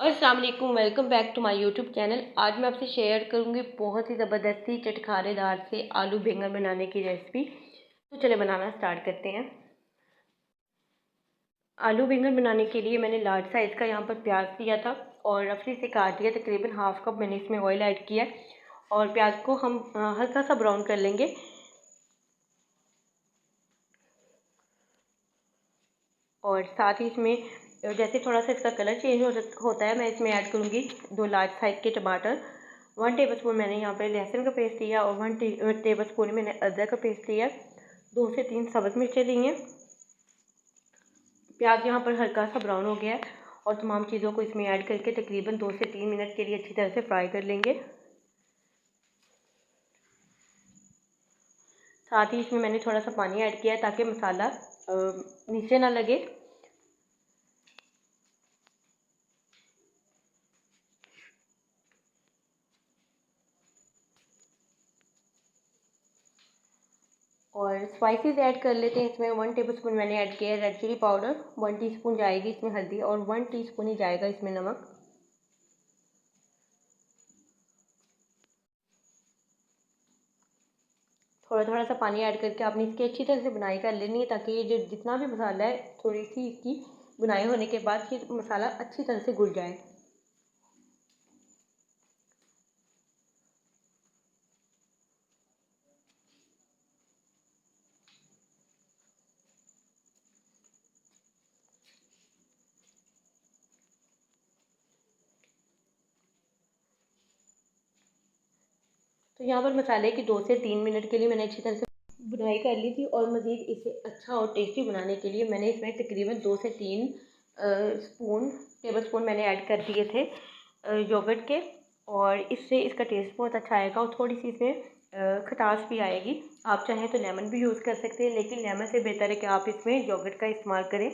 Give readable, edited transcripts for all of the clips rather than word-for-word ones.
अस्सलाम वालेकुम, welcome back to my YouTube channel. आज मैं आपसे शेयर करूंगी बहुत ही ज़बरदस्ती चटखारेदार से आलू बैंगन बनाने की रेसिपी। तो चले बनाना स्टार्ट करते हैं। आलू बैंगन बनाने के लिए मैंने लार्ज साइज़ का यहाँ पर प्याज लिया था और रफली से काट दिया। तकरीबन हाफ कप मैंने इसमें ऑयल ऐड किया और प्याज को हम हल्का सा ब्राउन कर लेंगे। और साथ ही इसमें जैसे थोड़ा सा इसका कलर चेंज होता है, मैं इसमें ऐड करूँगी 2 लार्ज साइज़ के टमाटर। 1 टेबलस्पून मैंने यहाँ पे लहसुन का पेस्ट लिया और 1 टेबलस्पून मैंने अदरक का पेस्ट लिया। 2 से 3 सब्ज़ मिर्चें ली हैं। प्याज यहाँ पर हल्का सा ब्राउन हो गया है और तमाम चीज़ों को इसमें ऐड करके तकरीबन 2 से 3 मिनट के लिए अच्छी तरह से फ्राई कर लेंगे। साथ ही इसमें मैंने थोड़ा सा पानी ऐड किया है ताकि मसाला नीचे ना लगे। और स्पाइसेस ऐड कर लेते हैं। इसमें 1 टेबलस्पून मैंने ऐड किया है रेड चिली पाउडर, 1 टीस्पून जाएगी इसमें हल्दी और 1 टीस्पून ही जाएगा इसमें नमक। थोड़ा थोड़ा सा पानी ऐड करके आपने इसकी अच्छी तरह से बुनाई कर लेनी है ताकि ये जो जितना भी मसाला है थोड़ी सी इसकी बुनाई होने के बाद फिर मसाला अच्छी तरह से घुल जाए। तो यहाँ पर मसाले की 2 से 3 मिनट के लिए मैंने अच्छी तरह से बुनाई कर ली थी और मज़ीद इसे अच्छा और टेस्टी बनाने के लिए मैंने इसमें तकरीबन 2 से 3 टेबल स्पून मैंने ऐड कर दिए थे योगर्ट के। और इससे इसका टेस्ट बहुत अच्छा आएगा और थोड़ी सी इसमें खटास भी आएगी। आप चाहें तो लेमन भी यूज़ कर सकते हैं, लेकिन लेमन से बेहतर है कि आप इसमें योगर्ट का इस्तेमाल करें।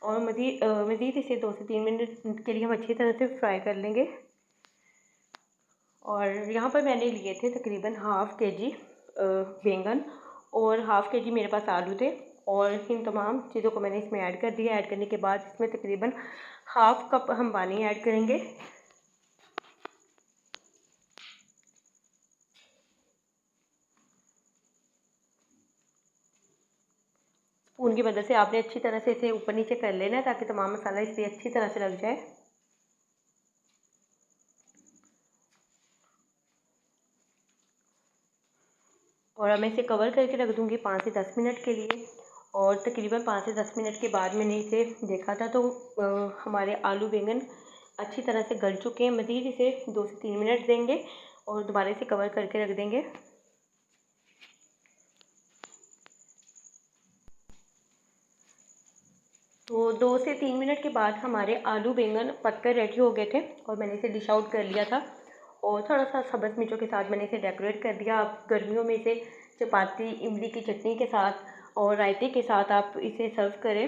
और मज़ीद इसे 2 से 3 मिनट के लिए हम अच्छी तरह से फ्राई कर लेंगे। और यहाँ पर मैंने लिए थे तकरीबन हाफ़ के जी बैंगन और हाफ़ के जी मेरे पास आलू थे और इन तमाम चीज़ों को मैंने इसमें ऐड कर दिया। ऐड करने के बाद इसमें तकरीबन हाफ़ कप हम पानी ऐड करेंगे। स्पून की मदद से आपने अच्छी तरह से इसे ऊपर नीचे कर लेना है ताकि तमाम मसाला इस पर अच्छी तरह से लग जाए। और अब मैं इसे कवर करके रख दूँगी 5 से 10 मिनट के लिए। और तकरीबन 5 से 10 मिनट के बाद मैंने इसे देखा था तो हमारे आलू बैंगन अच्छी तरह से गल चुके हैं। मज़ीद इसे 2 से 3 मिनट देंगे और दोबारा इसे कवर करके रख देंगे। तो 2 से 3 मिनट के बाद हमारे आलू बैंगन पककर रेडी हो गए थे और मैंने इसे डिश आउट कर लिया था। और थोड़ा सा सब्ज़ मिर्चों के साथ मैंने इसे डेकोरेट कर दिया। आप गर्मियों में इसे चपाती, इमली की चटनी के साथ और रायते के साथ आप इसे सर्व करें।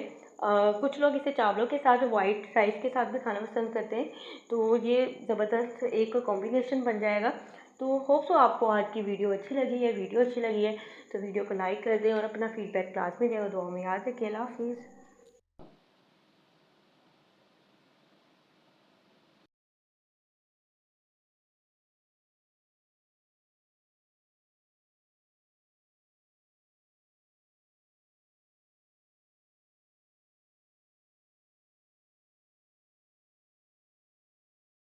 कुछ लोग इसे चावलों के साथ, वाइट राइस के साथ भी खाना पसंद करते हैं, तो ये ज़बरदस्त एक कॉम्बिनेशन बन जाएगा। तो होप सो आपको आज की वीडियो अच्छी लगी है। वीडियो अच्छी लगी है तो वीडियो को लाइक कर दें और अपना फीडबैक लाजमी दें और दुआ में याद रखें। अल्लाह हाफ़िज़।